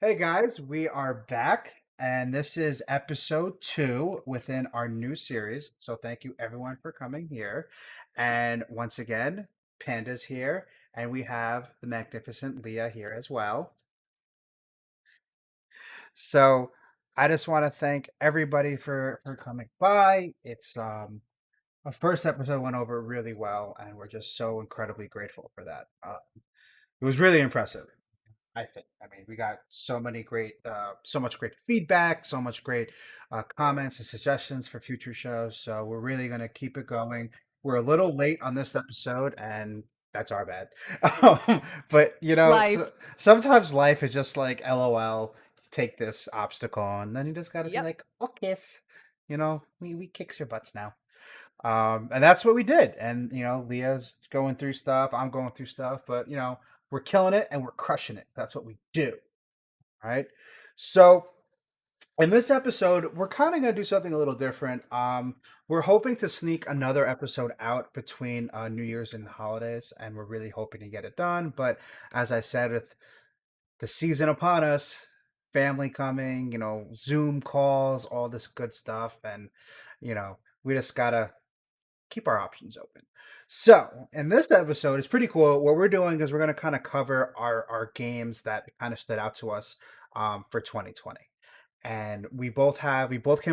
Hey guys, we are back, and this is episode 2 within our new series. So, thank you everyone for coming here. And once again, Panda's here, and we have the magnificent Leah here as well. So, I just want to thank everybody for coming by. Our first episode went over really well, and we're just so incredibly grateful for that. It was really impressive. I think. I mean, we got so much great feedback, so much great comments and suggestions for future shows. So we're really gonna keep it going. We're a little late on this episode, and that's our bad. But Life. sometimes life is just like LOL. You take this obstacle, and then you just gotta be Yep. like, okay, we kicks your butts now. And that's what we did. And Leah's going through stuff, I'm going through stuff, but we're killing it and we're crushing it. That's what we do. Right. So in this episode, we're kind of going to do something a little different. We're hoping to sneak another episode out between New Year's and the holidays, and we're really hoping to get it done. But as I said, with the season upon us, family coming, Zoom calls, all this good stuff, and we just gotta keep our options open. So, in this episode, it's pretty cool. What we're doing is we're going to kind of cover our games that kind of stood out to us for 2020. And we both came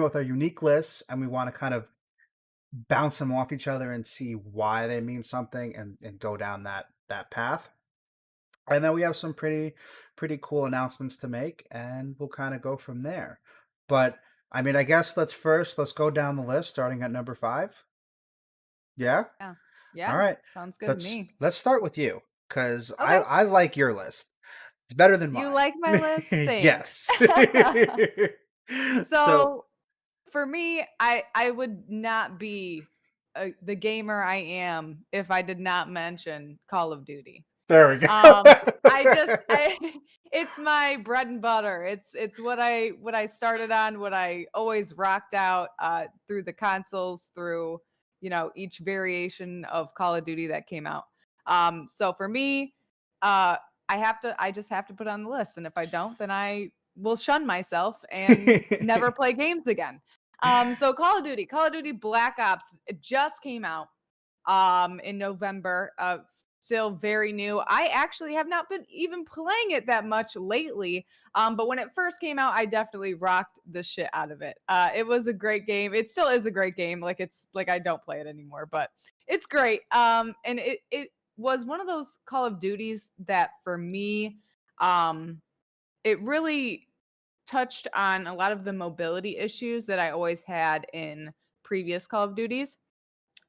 up with our unique lists, and we want to kind of bounce them off each other and see why they mean something, and go down that path. And then we have some pretty cool announcements to make, and we'll kind of go from there. But I mean, I guess let's go down the list, starting at number 5. Yeah. Yeah. All Yeah. right. Sounds good to Let's me. let's start with you because I Okay. I like your list. It's better than You mine. like my list? Thanks. Yes. So So for me, I would not be the gamer I am if I did not mention Call of Duty. there we go. Um, I just I it's my bread and butter. It's what I started on, what I always rocked out through the consoles, through each variation of Call of Duty that came out. So for me, uh I just have to put it on the list, and if I don't, then I will shun myself and never play games again. So Call of Duty Black Ops, it just came out in November. Still very new. I actually have not been even playing it that much lately. But when it first came out, I definitely rocked the shit out of it. It was a great game. It still is a great game. Like it's like I don't play it anymore, but it's great. And it was one of those Call of Duties that for me, um, it really touched on a lot of the mobility issues that I always had in previous Call of Duties.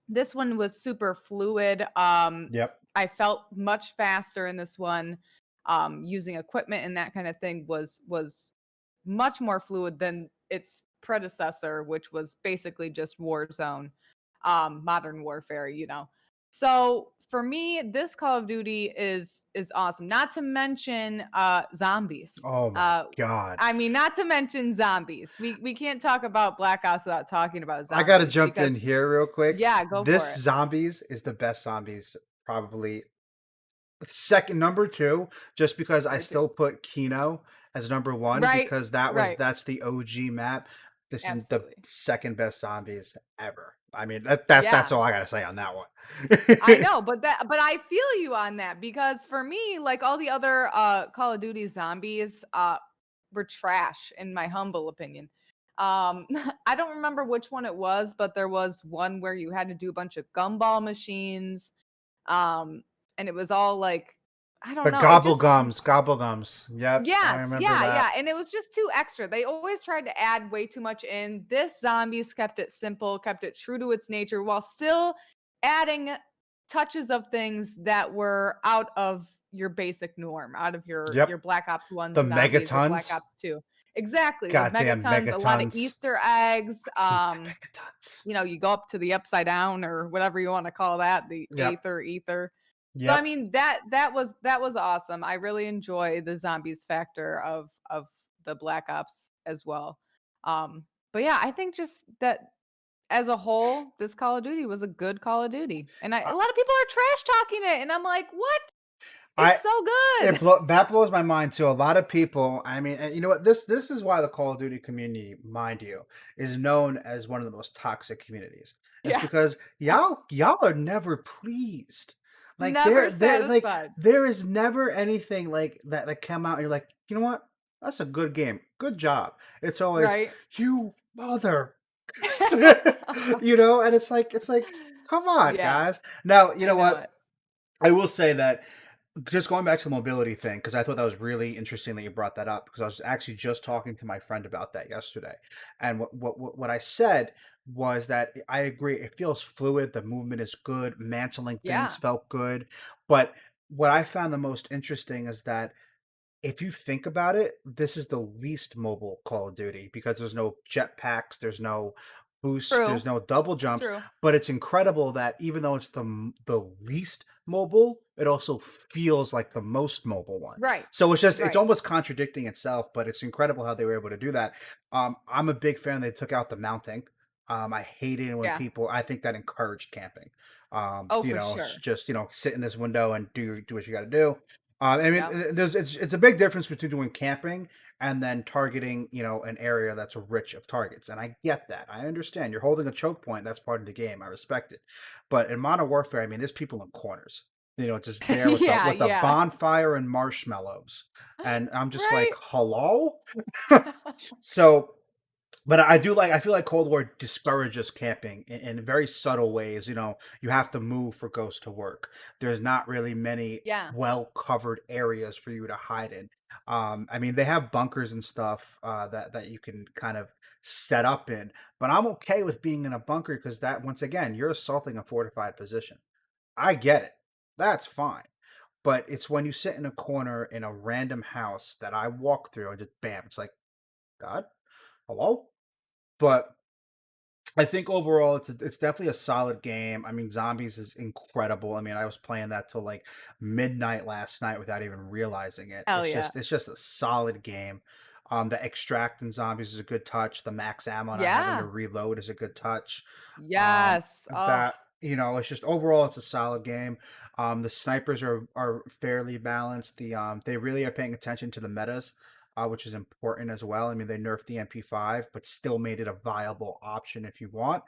This one was super fluid. Yep. I felt much faster in this one. Using equipment and that kind of thing was much more fluid than its predecessor, which was basically just Warzone, Modern Warfare. So for me, this Call of Duty is awesome. Not to mention zombies. Oh my God. I mean, not to mention zombies. We can't talk about Black Ops without talking about I gotta zombies jump because in here real quick. yeah, go for This it. zombies is the best zombies, probably second number 2, just because I Number 2. still put Kino as number 1 Right, because right. that's the OG map. This is the Absolutely. second best zombies ever. I mean, that's Yeah. all I gotta say on that one. I know, but I feel you on that because for me, like all the other Call of Duty zombies were trash in my humble opinion. I don't remember which one it was, but there was one where you had to do a bunch of gumball machines. Um and it was all like I don't The know, it just gobble gums. Yep, I yes, remember yeah, that. yeah, and it was just too extra. They always tried to add way too much in. This Zombies kept it simple, kept it true to its nature while still adding touches of things that were out of your basic norm, out of your Yep, Black Ops 1 the zombies or Black megatons. Ops 2. Exactly, the Goddamn megatons, a lot of megatons. Easter eggs. I hate the megatons. You go up to the upside down or whatever you want to call that, the Yep, Aether, Ether. So I yep. mean that was awesome. I really enjoy the zombies factor of the Black Ops as well. But yeah, I think just that as a whole, this Call of Duty was a good Call of Duty. And a lot of people are trash talking it and I'm like, "What?" I It's so it good. that blows my mind to a lot of people. I mean, and you know what? This is why the Call of Duty community, mind you, is known as one of the most toxic communities. It's Yeah. because y'all are never pleased. Like Never there like satisfied. there is never anything like that come out and you're like, you know what? That's a good game. Good job. It's always Right? you mother, and it's like, come on, Yeah, guys. Now, you I know know what? it. I will say that just going back to the mobility thing, because I thought that was really interesting that you brought that up, because I was actually just talking to my friend about that yesterday. And what I said was that I agree, it feels fluid, the movement is good, mantling things Yeah. felt good. But what I found the most interesting is that if you think about it, this is the least mobile Call of Duty because there's no jetpacks, there's no boost, True. there's no double jumps. True. But it's incredible that even though it's the least mobile, it also feels like the most mobile one. Right. So it's Right. almost contradicting itself, but it's incredible how they were able to do that. I'm a big fan. They took out the mounting. I hated it when Yeah. people. I think that encouraged camping. Oh, for sure. Just sit in this window and do what you got to do. I mean, Yep. it's a big difference between doing camping and then targeting, an area that's rich of targets. And I get that. I understand. You're holding a choke point. That's part of the game. I respect it. But in Modern Warfare, I mean, there's people in corners, just there with the Yeah, with a yeah. bonfire and marshmallows, and I'm just like, Right? hello. So but I feel like Cold War discourages camping in very subtle ways. You have to move for Ghost to work. There's not really many Yeah. well covered areas for you to hide in. I mean, they have bunkers and stuff that you can kind of set up in, but I'm okay with being in a bunker because that once again, you're assaulting a fortified position. I get it. That's fine. But it's when you sit in a corner in a random house that I walk through and just bam, it's like, God, hello? But I think overall it's definitely a solid game. I mean, Zombies is incredible. I mean, I was playing that till like midnight last night without even realizing it. Hell It's yeah. just it's just a solid game. The extract in Zombies is a good touch. The max ammo not having to Yeah. reload is a good touch. Um, Yes. Oh, that it's just overall it's a solid game. The snipers are fairly balanced. They really are paying attention to the metas, which is important as well. I mean, they nerfed the MP5, but still made it a viable option if you want.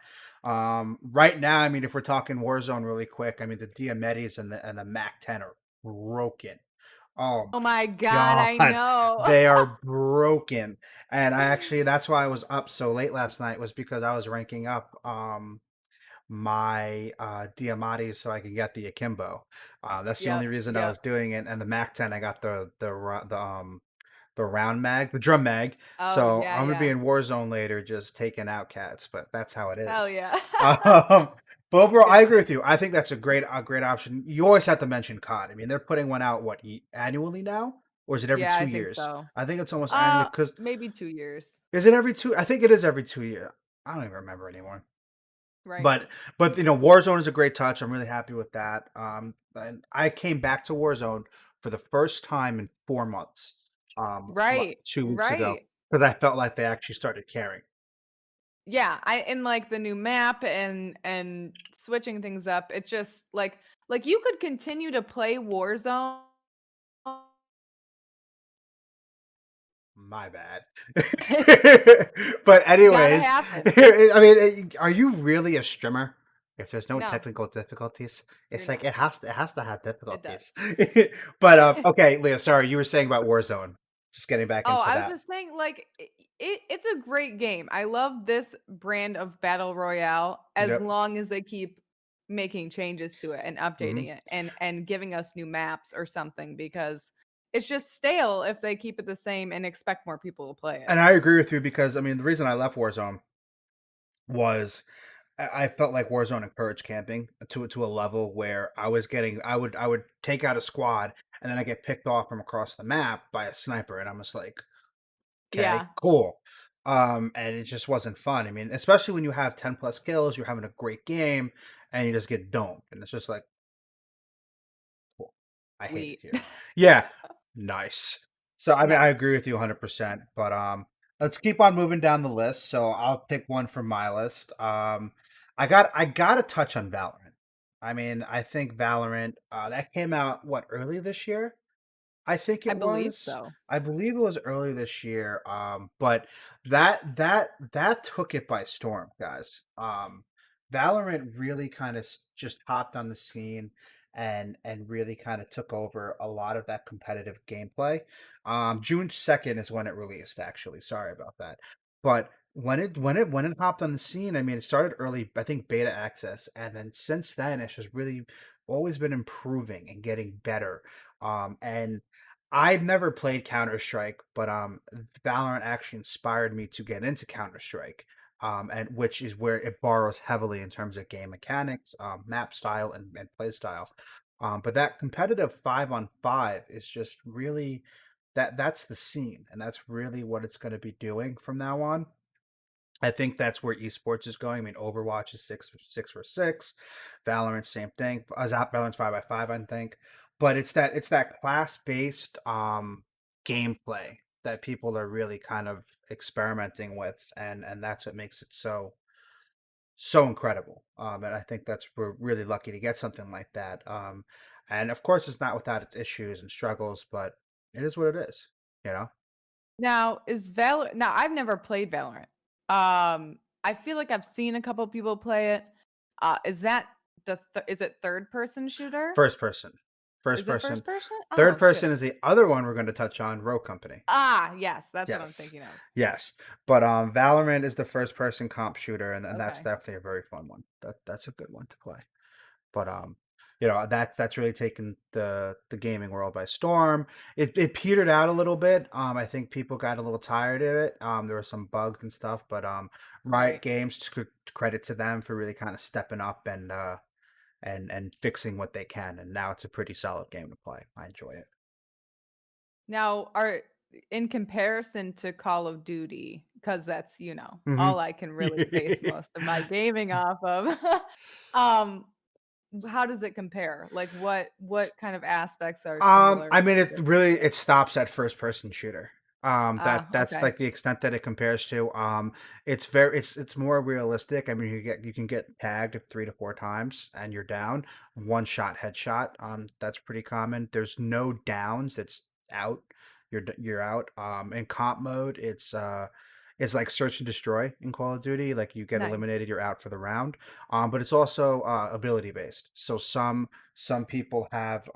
Right now, I mean, if we're talking Warzone really quick, I mean, the Diomedes and the Mac 10 are broken. Oh oh my god, my I God, know. they are broken. And that's why I was up so late last night was because I was ranking up my Diamati so I can get the Akimbo. That's the only Yep, reason I was yep. doing it. And the Mac 10, I got the round mag, the drum mag. Oh, So yeah, I'm gonna be yeah. in Warzone later, just taking out cats. But that's how it Hell is. yeah. Um, but overall, I Good agree shit. with you. I think that's a great option. You always have to mention COD. I mean, they're putting one out annually now, or is it every Yeah, two I think years? so. I think it's almost annually because Maybe 2 years. is it every two? I think it is every 2 years. I don't even remember anymore. Right. But Warzone is a great touch. I'm really happy with that. And I came back to Warzone for the first time in 4 months, Right. 2 weeks ago, Right. because I felt like they actually started caring. Yeah, I and, like, the new map and switching things up, it's just, you could continue to play Warzone. My bad. But Gotta anyways, happen. I mean, are you really a streamer? If there's no No, technical difficulties, you're it's like not. it has to have It difficulties. does. But okay, Leah, sorry, you were saying about Warzone. Just getting back Oh, into I was that. just saying, it's a great game. I love this brand of battle royale as Yep. long as they keep making changes to it and Hmm. updating it and giving us new maps or something because it's just stale if they keep it the same and expect more people to play it. And I agree with you because I mean the reason I left Warzone was I felt like Warzone encouraged camping to a level where I would take out a squad and then I get picked off from across the map by a sniper and I'm just like, okay, Yeah, cool. And it just wasn't fun. I mean, especially when you have 10 plus kills, you're having a great game, and you just get domed. And it's just like, cool. I hate it sweet. here. Yeah, nice. So I mean, I Nice. agree with you 100%. But let's keep on moving down the list. So I'll pick one from my list. I got to touch on Valorant. I mean, I think Valorant, that came out, what, early this year? I think I it believe was. so. I believe it was early this year. But that took it by storm, guys. Valorant really kind of just hopped on the scene and really kind of took over a lot of that competitive gameplay. June 2nd is when it released, actually. Sorry about that. But when it hopped on the scene, I mean, it started early, I think beta access, and then since then it's just really always been improving and getting better. And I've never played Counter-Strike, but Valorant actually inspired me to get into Counter-Strike. And which is where it borrows heavily in terms of game mechanics, map style, and play style. But that competitive 5-on-5 is just really that's the scene, and that's really what it's going to be doing from now on. I think that's where esports is going. I mean, Overwatch is six for six, Valorant same thing. Valorant's 5-by-5, I think, but it's that class based gameplay that people are really kind of experimenting with, and that's what makes it so incredible. And I think that's we're really lucky to get something like that. And of course, it's not without its issues and struggles, but it is what it is. You know. Now, now I've never played Valorant. I feel like I've seen a couple people play it. Is that is it third person shooter? First person. First Is it person. first person? Third Oh, person good. is the other one we're going to touch on, Rogue Company. Yes, that's what I'm Yes. thinking of. Yes. But Valorant is the first person comp shooter, and that's Okay, definitely a very fun one. That's a good one to play. But that's really taken the gaming world by storm. It petered out a little bit. I think people got a little tired of it. There were some bugs and stuff, but Riot right. Games, credit to them for really kind of stepping up and fixing what they can. And now it's a pretty solid game to play. I enjoy it. Now, are in comparison to Call of Duty, because that's, Hmm. all I can really base most of my gaming off of. um, how does it compare? Like what kind of aspects are I similar mean, or it different? really it stops at first person shooter. That's Okay. like the extent that it compares to. It's more realistic. I mean, you can get tagged 3 to 4 times and you're down. One shot headshot. That's pretty common. There's no downs. It's out. You're out. In comp mode, it's like search and destroy in Call of Duty. Like you get Nice. eliminated, you're out for the round. But it's also ability based. So some people have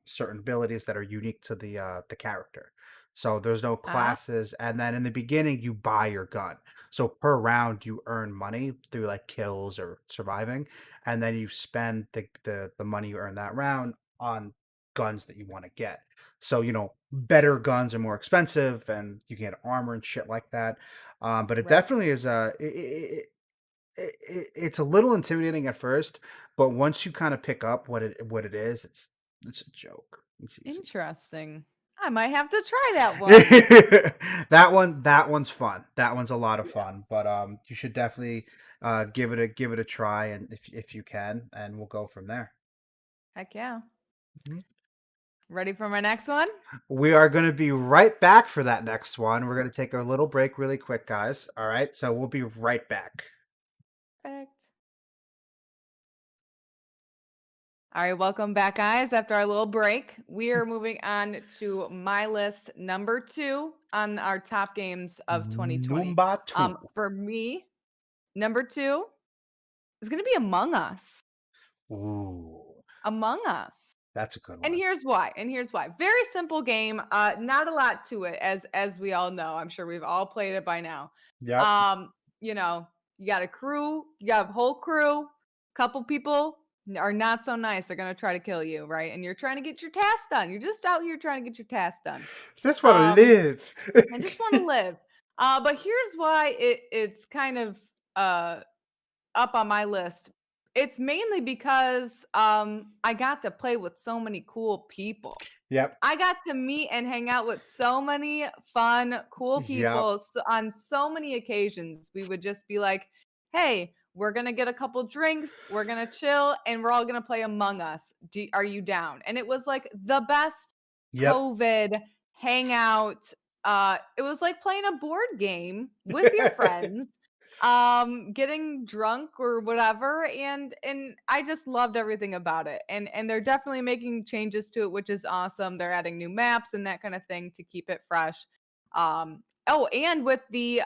certain abilities that are unique to the character. So there's no Ah, classes, and then in the beginning you buy your gun. So per round you earn money through like kills or surviving, and then you spend the money you earn that round on guns that you want to get. So better guns are more expensive, and you get armor and shit like that. But it right. definitely is it's a little intimidating at first, but once you kind of pick up what it is, it's a joke. It's easy. Interesting. I might have to try that one. That one's fun. That one's a lot of Yeah. fun. But you should definitely give it a try, and if you can, and we'll go from there. Heck yeah. Mhm. Ready for my next one? We are going to be right back for that next one. We're going to take a little break really quick, guys. All right, so we'll be right back. Perfect. All right, welcome back, guys. After our little break, we are moving on to my list number 2 on our top games of 2020. Number two. For me, number 2 is going to be Among Us. Ooh, Among Us. that's a good And one. here's why. And here's why. Very simple game. Not a lot to it, as we all know. I'm sure we've all played it by now. Yep. Um, you know, you got a crew, you got a whole crew, couple people are not so nice. They're gonna try to kill you, right? And you're trying to get your task done. You're just out here trying to get your task done. Just want to Um, live. and just want to live. But here's why it's kind of uh up on my list. It's mainly because I got to play with so many cool people. Yep. I got to meet and hang out with so many fun, cool Yep. people on so many occasions. We would just be like, "Hey, we're going to get a couple drinks, we're going to chill, and we're all going to play Among Us. Are you down?" And it was like the best Yep. COVID hangout. It was like playing a board game with your friends getting drunk or whatever, and I just loved everything about it. And they're definitely making changes to it, which is awesome. They're adding new maps and that kind of thing to keep it fresh. Oh, and with the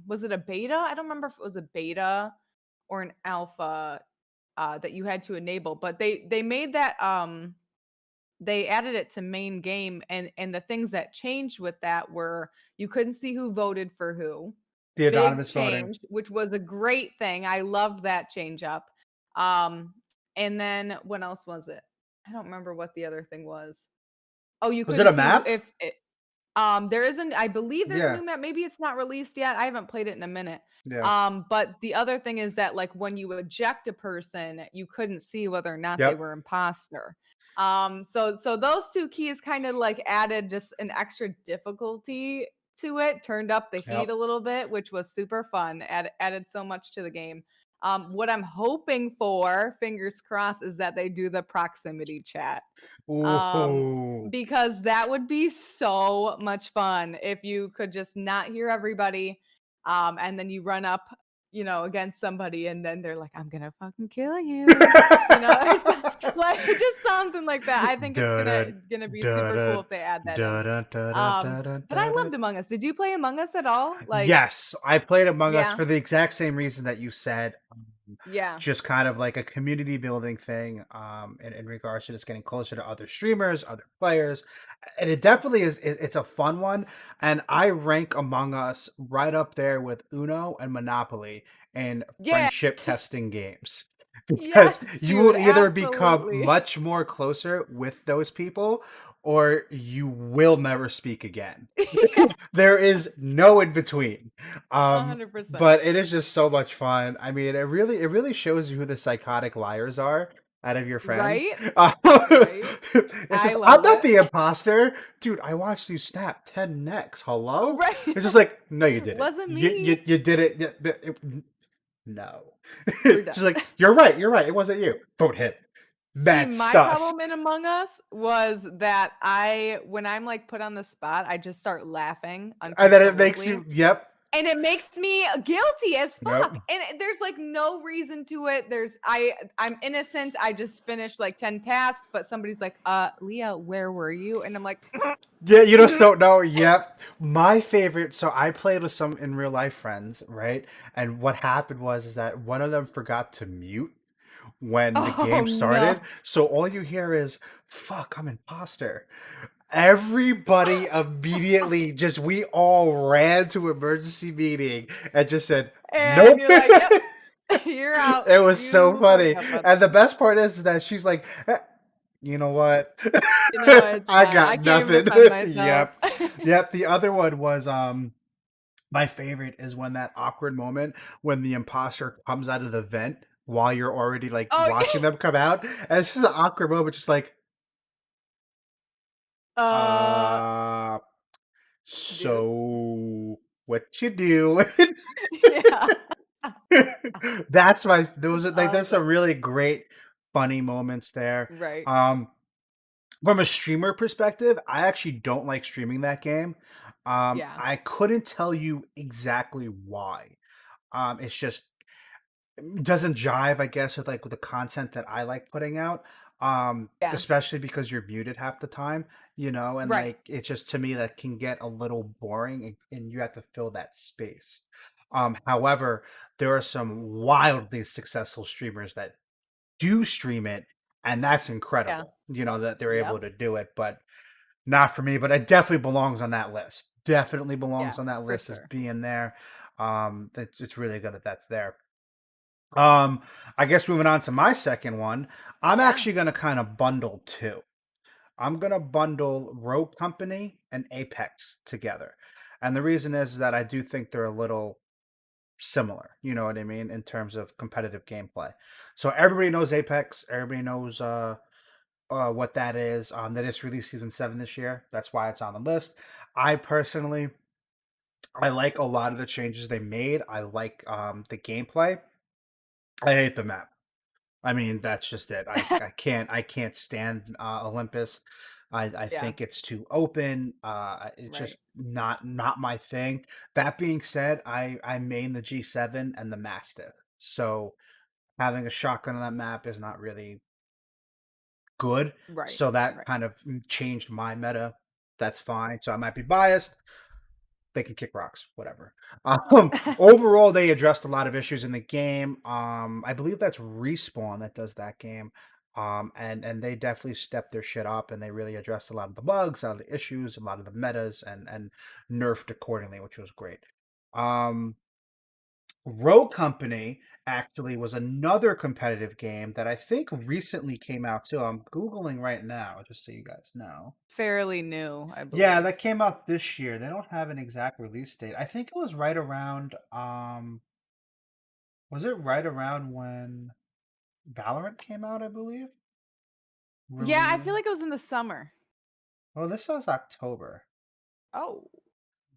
was it a beta? I don't remember if it was a beta or an alpha that you had to enable, but they made that they added it to main game, and the things that changed with that were you couldn't see who voted for who. The Big anonymous voting. change, which was a great thing. I loved that change up. Um, and then what else was it? I don't remember what the other thing was. Oh, you Was it couldn't a see map? if it, there isn't, I believe there's a Yeah. new map. Maybe it's not released yet. I haven't played it in a minute. Yeah. But the other thing is that like when you eject a person, you couldn't see whether or not they Yep. were imposter. So those two keys kind of like added just an extra difficulty to it, turned up the heat Yep. a little bit, which was super fun. Added so much to the game. What I'm hoping for, fingers crossed, is that they do the proximity chat. Um, Ooh. because that would be so much fun if you could just not hear everybody, and then you run up, against somebody, and then they're like, "I'm gonna fucking kill you," or like just something like that. I think it's gonna Dun, gonna be super dun, cool if they add that in. dun, dun, dun, dun, dun, But I dun. loved Among Us. Did you play Among Us at all? Like, Yes, I played Among Us yeah, for the exact same reason that you said. yeah, Just kind of like a community building thing, in regards to just getting closer to other streamers, other players, and it definitely is. It's a fun one, and I rank Among Us right up there with Uno and Monopoly in yeah, friendship testing games. Because yes, you dude, will either become absolutely. much more closer with those people, or you will never speak again. Yeah, There is no in between.100%. But it is just so much fun. I mean, it really shows you who the psychotic liars are out of your friends. Right, right. It's I just I'm love not it. the imposter, dude. I watched you snap 10 necks. Hello? Right. It's just like no, you didn't. Wasn't You me. you, you did it. No. We're She's done. like, you're right. You're right. It wasn't you. Vote him. See, That's my sus. problem in Among Us was that when I'm like put on the spot, I just start laughing And then it makes uncontrollably. you. Yep. And it makes me guilty as Yep. fuck. And there's like no reason to it. I'm innocent. I just finished like 10 tasks, but somebody's like, Leah, where were you? And I'm like, Yeah, you just don't know. Yep. My favorite, so I played with some in real life friends, right? And what happened was is that one of them forgot to mute when the oh game started. no. So all you hear is, fuck, I'm imposter. Everybody immediately just we all ran to emergency meeting and just said, And nope. you're like, yep, you're out. It was so You fucked funny. up, bud. And the best part is that she's like, you know what? You know, it's I fine. I got can't even nothing. defend myself. Yep. Yep. The other one was my favorite is when that awkward moment when the imposter comes out of the vent while you're already like Oh, watching them come out. And it's just an awkward moment, just like, uh, uh dude. so what you do? Yeah. That's my those are like there's some Awesome. really great funny moments there. Right. Um From a streamer perspective, I actually don't like streaming that game. Yeah. I couldn't tell you exactly why. It's just doesn't jive, I guess, with like with the content that I like putting out. Yeah. Especially because you're muted half the time, and Right. like it's just to me that can get a little boring and you have to fill that space. However, there are some wildly successful streamers that do stream it, and that's Yeah. incredible, that they're able Yep. to do it. But not for me, but it definitely belongs on that list. Definitely Yeah. belongs on that For list as sure. being there. It's really good that that's there. Um, I guess moving on to my second one, I'm Yeah. actually gonna kind of bundle two. I'm gonna bundle Rogue Company and Apex together, and the reason is that I do think they're a little similar. You know what I mean in terms of competitive gameplay. So everybody knows Apex. Everybody knows what that is. That it's released season 7 this year. That's why it's on the list. I personally, I like a lot of the changes they made. I like the gameplay. I hate the map. I mean, that's just it. I can't stand Olympus. I Yeah, think it's too open. It's just right. not my thing. That being said, I main the G7 and the Mastiff, so having a shotgun on that map is not really good. Right, So that right. kind of changed my meta. That's fine. So I might be biased. They can kick rocks, whatever. Overall, they addressed a lot of issues in the game. I believe that's Respawn that does that game. And they definitely stepped their shit up, and they really addressed a lot of the bugs, a lot of the issues, a lot of the metas, and nerfed accordingly, which was great. Um, Row Company actually was another competitive game that I think recently came out too. I'm Googling right now, just so you guys know. Fairly new, I Yeah, believe. that came out this year. They don't have an exact release date. I think it was right around was it right around when Valorant came out, I believe? Yeah, I feel Release. like it was in the summer. Oh, this says October. Oh.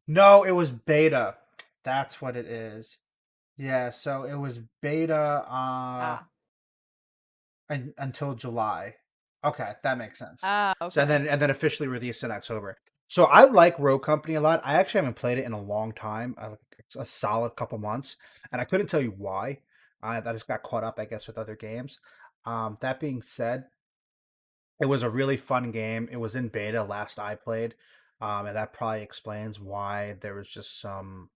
No, it was beta. That's what it is. Yeah, so it was beta Ah. until July. Okay, that makes sense. Ah, So okay. and then officially released in October. So I like Rogue Company a lot. I actually haven't played it in a long time, a solid couple months, and I couldn't tell you why. I just got caught up, I guess, with other games. That being said, it was a really fun game. It was in beta last I played, and that probably explains why there was just some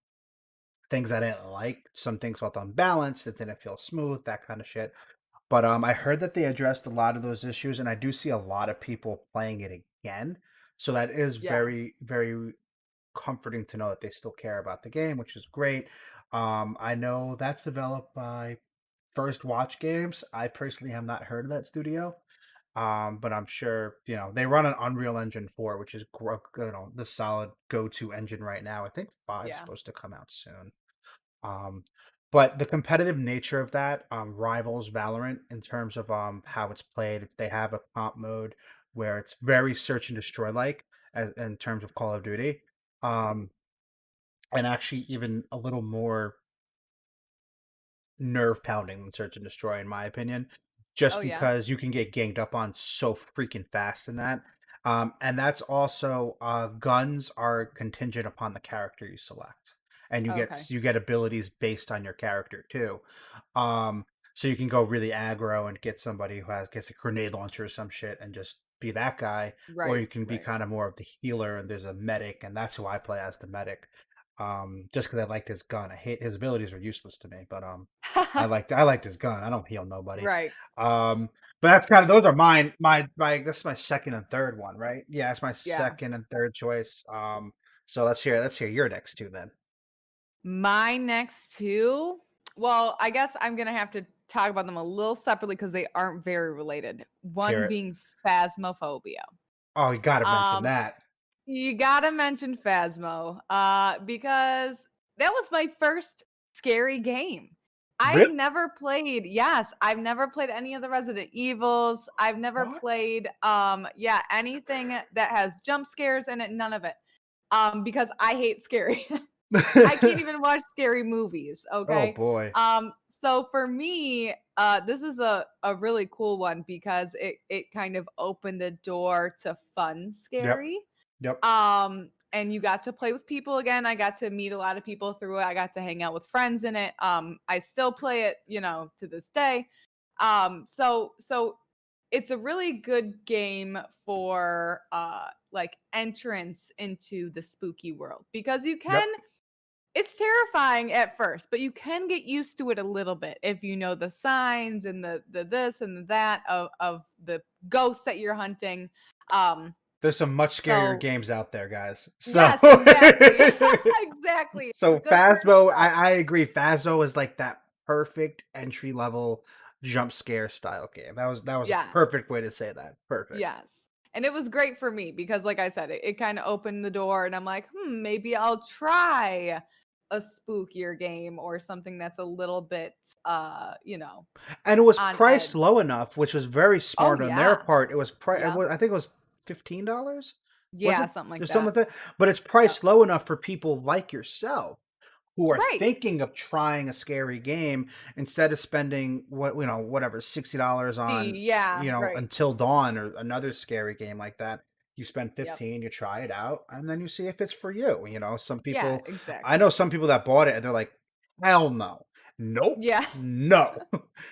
things I didn't like. Some things felt unbalanced. It didn't feel smooth. That kind of shit. But I heard that they addressed a lot of those issues, and I do see a lot of people playing it again. So that is Yeah. very, very comforting to know that they still care about the game, which is great. I know that's developed by First Watch Games. I personally have not heard of that studio, but I'm sure they run an Unreal Engine 4, which is the solid go-to engine right now. I think five is Yeah. supposed to come out soon. Um, but the competitive nature of that rivals Valorant in terms of how it's played. They have a comp mode where it's very search and destroy like in terms of Call of Duty, um, and actually even a little more nerve pounding than Search and Destroy, in my opinion, Oh, just yeah? because you can get ganged up on so freaking fast in that. And that's also guns are contingent upon the character you select, and Okay. you get abilities based on your character too. Um, so you can go really aggro and get somebody who gets a grenade launcher or some shit and just be that guy, or Right, you can be right. kind of more of the healer and there's a medic, and that's who I play as the medic. Just because I liked his gun. I hate his abilities are useless to me, but I liked his gun. I don't heal nobody. Right. Um, but that's kind of those are mine. My that's my second and third one, right? Yeah, it's my Yeah. second and third choice. So let's hear your next two then. My next 2, well, I guess I'm gonna have to talk about them a little separately because they aren't very related. Let's hear One it. being Phasmophobia. Oh, you got to mention Um, that. you gotta mention Phasmo, because that was my first scary game. Really? I've never played any of the Resident Evils. I've never What? played, yeah, anything that has jump scares in it, none of it. Because I hate scary. I can't even watch scary movies, Oh okay? boy. So for me, this is a really cool one because it kind of opened the door to fun Yep. scary. Yep. And you got to play with people again. I got to meet a lot of people through it. I got to hang out with friends in it. I still play it, to this day. So it's a really good game for like entrance into the spooky world because Yep. it's terrifying at first, but you can get used to it a little bit if you know the signs and the this and the that of the ghosts that you're hunting. Um, There's some much scarier so games out there, guys. So yes, exactly. Exactly. so Good first Phasmo, step. I agree. Phasmo is like that perfect entry level jump scare style game. That was a Yes. perfect way to say that. Perfect. Yes. And it was great for me because like I said, it kind of opened the door and I'm like, maybe I'll try a spookier game or something that's a little bit And it was on priced edge. low enough, which was very Oh smart on their yeah. part. It was Yep. I think it was $15. Was Yeah, it? something like There's something that. like that. But it's Yep. priced low enough for people like yourself who are Right. thinking of trying a scary game instead of spending whatever $60 on Yeah, right. Until Dawn or another scary game like that. You spend Yep. 15, you try it out, and then you see if it's for you. Some Yeah, people, I exactly. know some people that bought it and they're like, hell no. Nope. Yeah. No.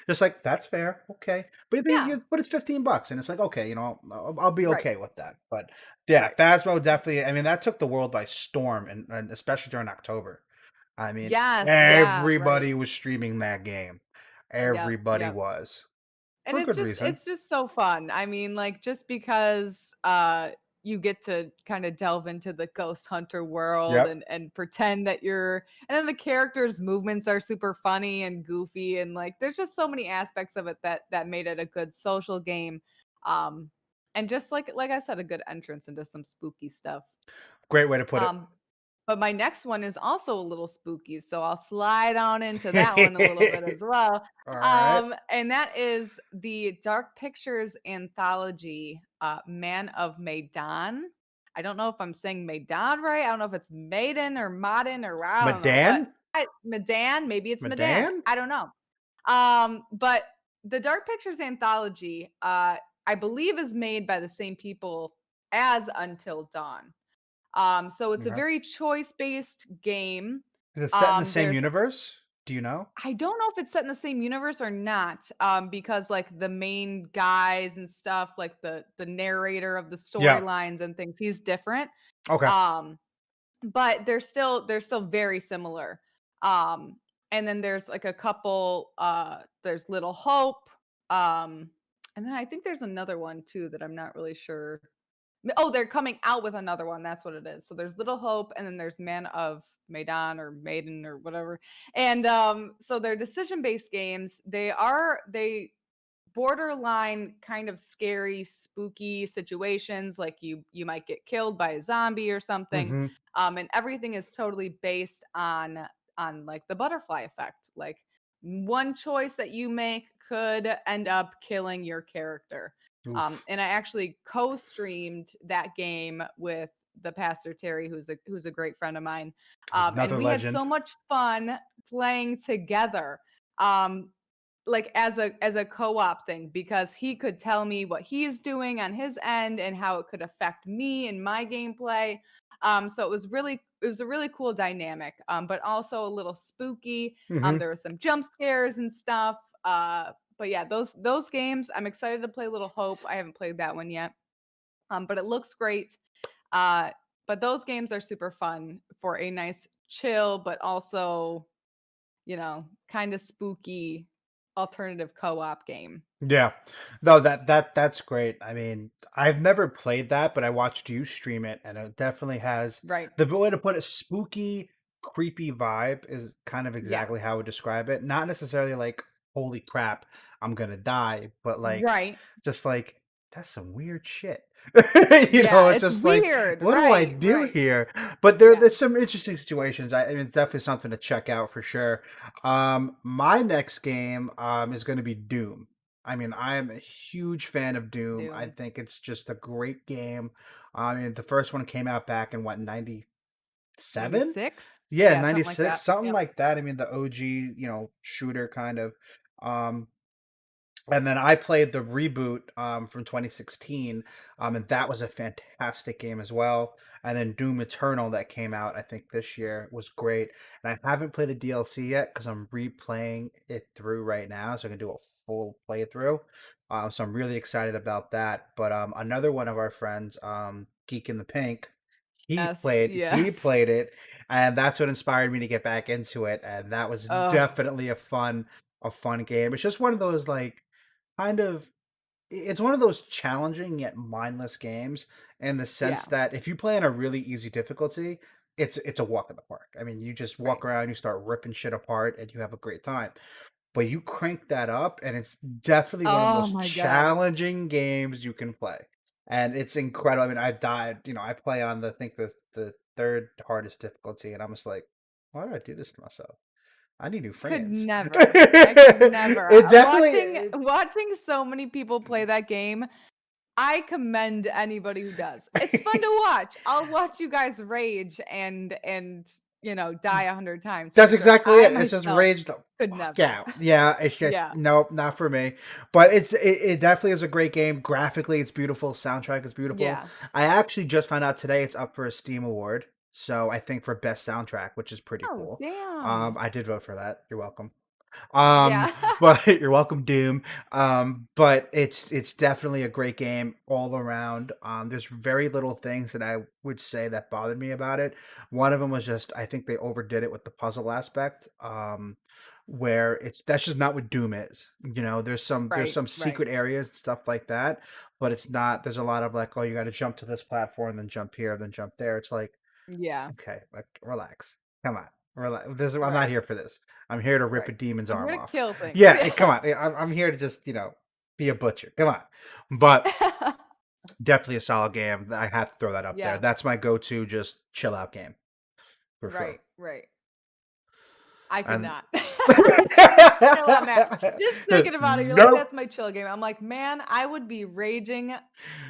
Just like, that's fair. Okay. Yeah. But it's 15 bucks. And it's like, okay, I'll be Right. okay with that. But yeah, Right. Phasmo definitely, I mean, that took the world by storm, and especially during October. I mean, Yes. Yeah. Right. everybody was streaming that game. Yep. Everybody Yep. was. And For it's good just reason. it's just so fun. I mean, like, just because you get to kind of delve into the ghost hunter world Yep. and pretend that you're, and then the characters' movements are super funny and goofy, and like there's just so many aspects of it that made it a good social game. Um and just like I said, a good entrance into some spooky stuff. Great way to put Um but my next one is also a little spooky, so I'll slide on into that one a little bit it. as well. All right. And that is the Dark Pictures anthology, Man of Medan. I don't know if I'm saying Medan right. I don't know if it's Maiden or Maiden or I don't know what. Madan? Medan, maybe it's Medan. Madan? I don't know. But the Dark Pictures anthology, I believe, is made by the same people as Until Dawn. So it's a Okay. very choice-based game. Is it set in the same There's universe? Do you know? I don't know if it's set in the same universe or not, because like the main guys and stuff, like the narrator of the Yeah. storylines and things, he's different. Okay. Um, but they're still very similar. Um, and then there's like a couple. There's Little Hope. Um, and then I think there's another one too that I'm not really sure. Oh, they're coming out with another one. That's what it is. So there's Little Hope, and then there's Man of Medan or Maiden or whatever. And so they're decision-based games. They borderline kind of scary, spooky situations. Like you might get killed by a zombie or something. Mm-hmm. And everything is totally based on like the butterfly effect. Like one choice that you make could end up killing your character. Oof. And I actually co-streamed that game with the pastor Terry, who's a great friend of mine. And Another we had legend. so much fun playing together. Um, like as a co-op thing, because he could tell me what he's doing on his end and how it could affect me and my gameplay. So it was a really cool dynamic, but also a little spooky. Mm-hmm. There were some jump scares and stuff. But yeah, those games, I'm excited to play Little Hope. I haven't played that one yet. But it looks great. Uh, but those games are super fun for a nice chill, but also, kind of spooky alternative co-op game. Yeah. No, that's great. I mean, I've never played that, but I watched you stream it, and it definitely has Right. the way to put it, spooky, creepy vibe is kind of Yeah. exactly how I would describe it. Not necessarily like, holy crap, I'm gonna die, but like Right. just like that's some weird shit. Yeah, It's it's just like, weird. what do I Right, do right. here? But Yeah. there's some interesting situations. I mean, it's definitely something to check out for sure. My next game is going to be Doom. I mean, I am a huge fan of Doom. I Doom. think it's just a great game. I mean, the first one came out back in what, 97? 96? Yeah, Yeah, something like 96, that. something Yep. like that. I mean, the OG, shooter kind of. Um, and then I played the reboot from 2016, and that was a fantastic game as well. And then Doom Eternal that came out, I think this year, was great. And I haven't played the DLC yet because I'm replaying it through right now, so I can do a full playthrough. So I'm really excited about that. But another one of our friends, Geek in the Pink, he Yes, played he yes. played it, and that's what inspired me to get back into it. And that was Oh, definitely a fun game. It's just one of those like kind of it's one of those challenging yet mindless games in the sense yeah. that if you play on a really easy difficulty, it's a walk in the park. I mean, you just Right. walk around, you start ripping shit apart, and you have a great time. But you crank that up, and it's definitely one of the Oh most my god. challenging games you can play. And it's incredible. I mean, I've died, I play on I think the third hardest difficulty, and I'm just like, why did I do this to myself? I need new Could friends. never. I could never. It Watching definitely watching so many people play that game, I commend anybody who does. It's fun to watch. I'll watch you guys rage and die 100 times for That's sure. exactly I it. It's just myself rage the could fuck never. out. Yeah, it's just Yeah. nope, not for me. But it definitely is a great game. Graphically, it's beautiful. Soundtrack is beautiful. Yeah. I actually just found out today it's up for a Steam award. So I think for best soundtrack, which is pretty Oh, cool. damn. I did vote for that. You're welcome. Um, Yeah. but you're welcome, Doom. But it's definitely a great game all around. There's very little things that I would say that bothered me about it. One of them was just I think they overdid it with the puzzle aspect. Where it's that's just not what Doom is. You know, there's Right, some right. secret areas and stuff like that, but it's not. There's a lot of like, oh, you got to jump to this platform, then jump here, then jump there. It's like, Yeah. okay, like relax, come on, relax. I'm not Right, here for this. I'm here to rip a right. demon's I'm arm here to off. kill things. Yeah, Yeah. come on. I'm here to just be a butcher. Come on, but definitely a solid game. I have to throw that up there. Yeah. That's my go-to, just chill out game for sure. Right, right. I could And not. I could chill on that. Just thinking about it, you're like, nope. "That's my chill game." I'm like, "Man, I would be raging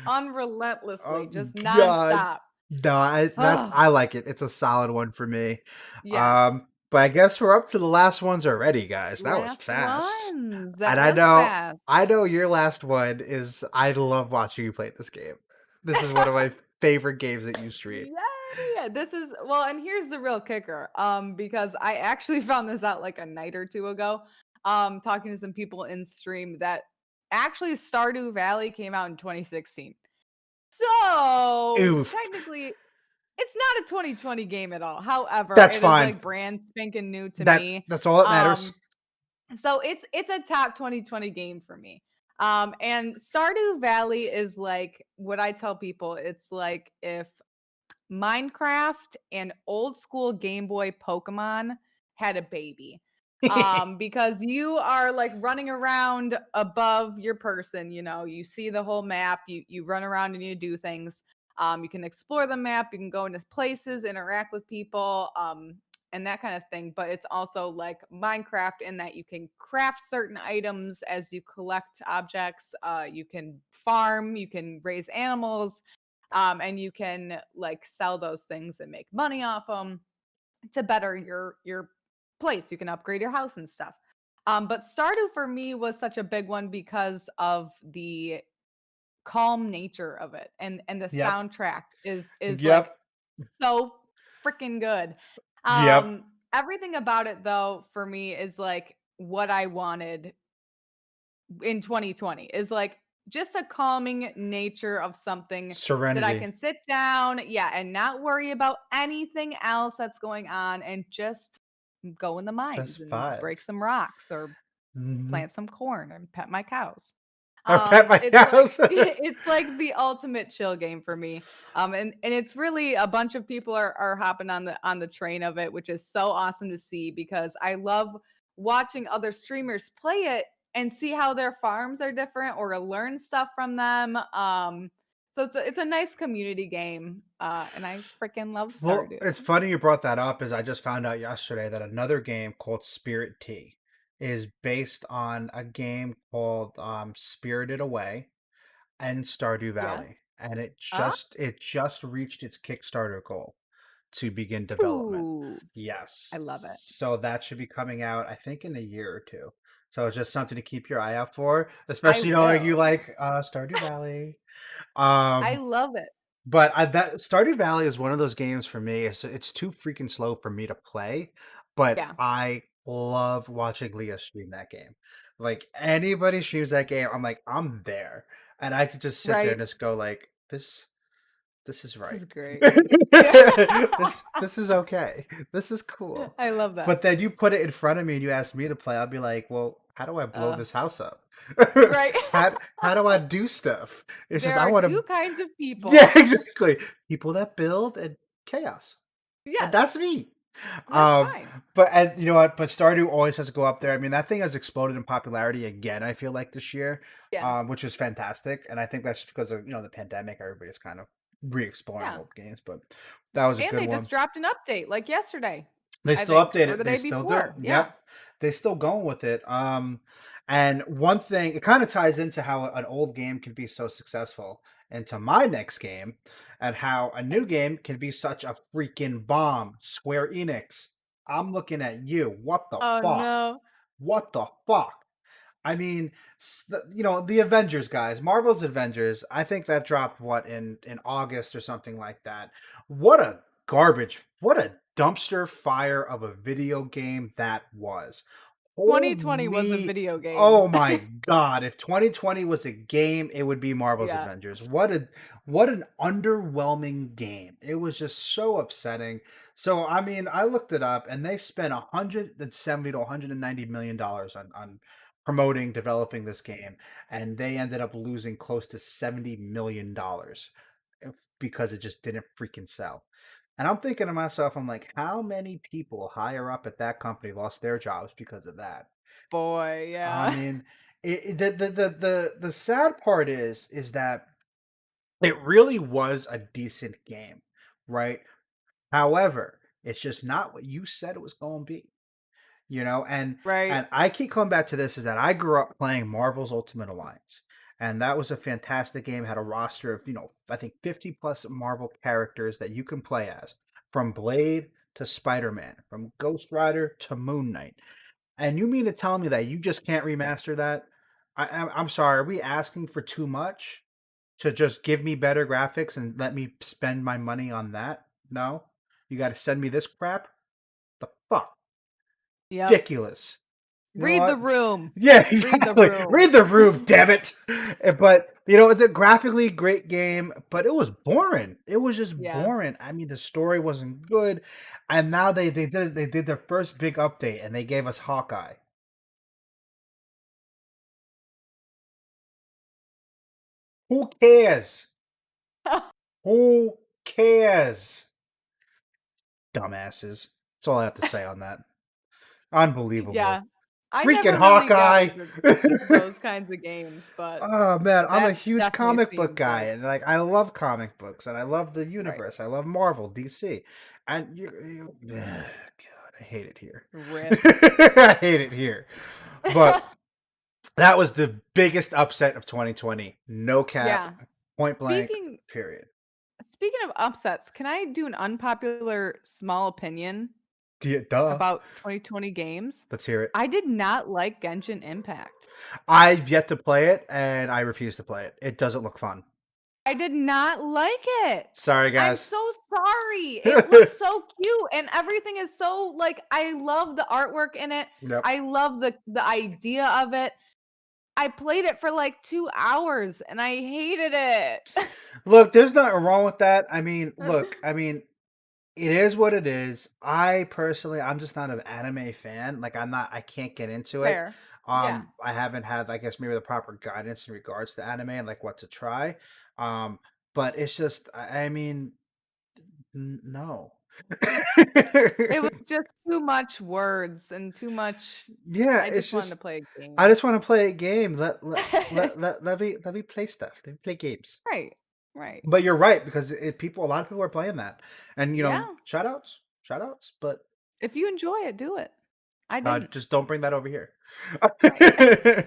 unrelentlessly, Oh just God. nonstop." No, Oh, I like it. It's a solid one for me. yes. But I guess we're up to the last ones already, guys. That was Last fast. ones. And That was fast. I know your last one is I love watching you play this game. This is one of my favorite games that you stream. Yay! This is well, and here's the real kicker. Because I actually found this out like a night or two ago. Talking to some people in stream that actually Stardew Valley came out in 2016. So Oof. technically, it's not a 2020 game at all. However, That's it is fine. like brand spanking new to me. That's all that matters. Um, so it's a top 2020 game for me. And Stardew Valley is like what I tell people. It's like if Minecraft and old school Game Boy Pokemon had a baby. Because you are like running around above your person, you see the whole map, you run around and you do things. You can explore the map, you can go into places, interact with people, and that kind of thing. But it's also like Minecraft in that you can craft certain items as you collect objects. You can farm, you can raise animals, and you can like sell those things and make money off them to better your place. You can upgrade your house and stuff. But Stardew for me was such a big one because of the calm nature of it, and the Yep. soundtrack is like Yep. so freaking good. Yep. Everything about it though for me is like what I wanted in 2020 is like just a calming nature of something that I Serenity. can sit down, yeah, and not worry about anything else that's going on and just go in the mines Just and vibe. break some rocks or Hmm. plant some corn and pet my cows. Or pet my It's like house. it's like the ultimate chill game for me. And it's really a bunch of people are hopping on the train of it, which is so awesome to see because I love watching other streamers play it and see how their farms are different or to learn stuff from them. So it's a nice community game. And I freaking love Well, Stardew. it's funny you brought that up, as I just found out yesterday that another game called Spirit Tea is based on a game called Spirited Away and Stardew Valley, Yes. and Oh, it just reached its Kickstarter goal to begin development. ooh, I Yes, love it. so that should be coming out, I think, in a year or two. So it's just something to keep your eye out for, I especially knowing you will. like Stardew Valley. I Um, love it. but that Stardew Valley is one of those games for me. It's too freaking slow for me to play, but Yeah. I love watching Leah stream that game. Like anybody streams that game, I'm like, I'm there, and I could just sit there and Right. just go like, this is This right. is great. Yeah. This is okay. This is cool. I love that. But then you put it in front of me and you ask me to play, I'll be like, well, how do I blow Uh, this house up? right. How do I do stuff? It's just There I are want to. 2 kinds of Yeah, people. exactly. People that build and chaos. And Yes, that's me. and that's Um, fine. but and you know what? But Stardew always has to go up there. I mean, that thing has exploded in popularity again, I feel like this year, Yeah, which is fantastic. And I think that's because of the pandemic. Everybody's kind of re-exploring yeah, old games, but that was a and good they one. just dropped an update, like, yesterday, They I still think, update or it. the They day still do. before. Yeah, Yep. They still going with it. And one thing, it kind of ties into how an old game can be so successful. into my next game and how a new game can be such a freaking bomb. Square Enix, I'm looking at you. What the Oh fuck? no. What the fuck? I mean, the Avengers guys, Marvel's Avengers. I think that dropped what in August or something like that. What a garbage! What a dumpster fire of a video game that was. 2020 was a Holy, video game. oh my God! If 2020 was a game, it would be Marvel's Yeah. Avengers. What an underwhelming game. It was just so upsetting. So I mean, I looked it up, and they spent 170 to 190 million dollars on promoting, developing this game, and they ended up losing close to $70 million because it just didn't freaking sell. And I'm thinking to myself, I'm like, how many people higher up at that company lost their jobs because of that? Boy, I yeah. mean, the sad part is that it really was a decent game, right? However, it's just not what you said it was going to be. And Right. I keep coming back to this is that I grew up playing Marvel's Ultimate Alliance, and that was a fantastic game. It had a roster of I think 50 plus Marvel characters that you can play as, from Blade to Spider-Man, from Ghost Rider to Moon Knight. And you mean to tell me that you just can't remaster that? I'm sorry, are we asking for too much to just give me better graphics and let me spend my money on that? No, you got to send me this crap. The fuck, Yep. ridiculous. You know Read the what? room. Yeah, Read the exactly. room. Read the room, damn it. But it's a graphically great game, but it was boring. It was just Yeah. boring. I mean, the story wasn't good, and now they did their first big update, and they gave us Hawkeye. Who cares? Who cares? Dumbasses. That's all I have to say on that. Yeah. Unbelievable. I Freaking never really got Hawkeye. into those kinds of games, but Oh man, I'm a that huge definitely comic book seems guy, like and like I love comic books, and I love the right. universe. I love Marvel, DC, and God, I hate it here. Rip. I hate it here. But that was the biggest upset of 2020. No cap, Yeah. point blank, Speaking period. speaking of upsets, can I do an unpopular small opinion Duh. about 2020 games? Let's hear it. I did not like Genshin Impact. I've yet to play it, and I refuse to play it. It doesn't look fun. I did not like it. Sorry, I'm guys. so sorry. It looks so cute and everything is so like I love the artwork in it. Yep. I love the idea of it. I played it for like 2 hours and I hated it. Look, there's nothing wrong with that. I mean, look, I mean, it is what it is. I personally, I'm just not an anime fan. Like, I can't get into it. Fair. Yeah. I haven't had, I guess, maybe the proper guidance in regards to anime and like what to try. Um, but it's just, I mean, no. It was just too much words and too much Yeah, I it's just wanted to just, play a I game. just want to play a game. Let me play stuff. Let me play games. Right. Right. But you're right because a lot of people are playing that, and Yeah. shout outs. But If you enjoy it, do it. I didn't. just don't bring that over here. Right.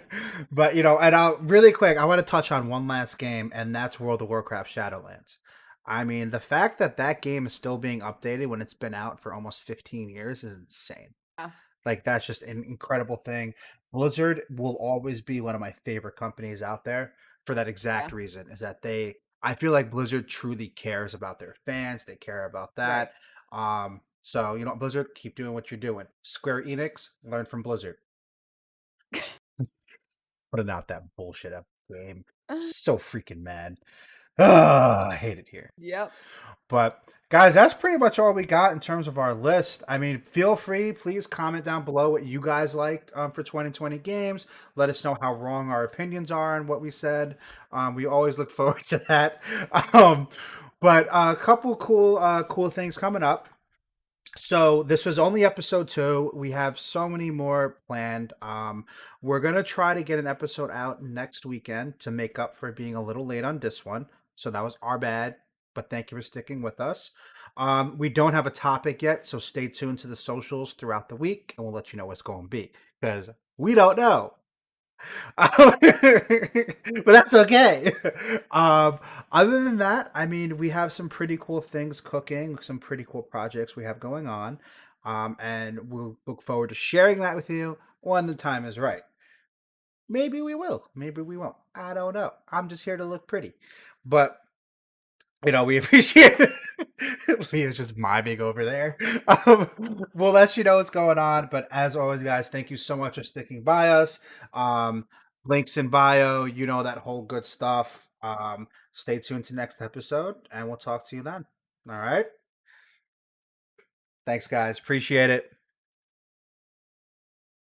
But and really quick, I want to touch on one last game, and that's World of Warcraft Shadowlands. I mean, the fact that that game is still being updated when it's been out for almost 15 years is insane. Yeah. Like that's just an incredible thing. Blizzard will always be one of my favorite companies out there for that Yeah. exact reason. Is that I feel like Blizzard truly cares about their fans. They care about Right. that. So Blizzard, keep doing what you're doing. Square Enix, learn from Blizzard. Putting out that bullshit up game. So freaking mad. I hate it here. Yep. But guys, that's pretty much all we got in terms of our list. I mean, feel free, please comment down below what you guys liked for 2020 games. Let us know how wrong our opinions are on what we said. We always look forward to that. Um, but a couple cool things coming up. So this was only episode 2. We have so many more planned. We're gonna try to get an episode out next weekend to make up for being a little late on this one. So that was our bad, but thank you for sticking with us. We don't have a topic yet, so stay tuned to the socials throughout the week, and we'll let you know what's going to be because we don't know. But that's okay. Um, Other than that, I mean, we have some pretty cool things cooking, some pretty cool projects we have going on. And we'll look forward to sharing that with you when the time is right. Maybe we will, maybe we won't. I don't know. I'm just here to look pretty. But we appreciate it. Leah's just miming over there. Um, we'll let you know what's going on. But as always, guys, thank you so much for sticking by us. Um, Links in bio, that whole good stuff. Stay tuned to next episode, and we'll talk to you then. All right. Thanks, guys. Appreciate it.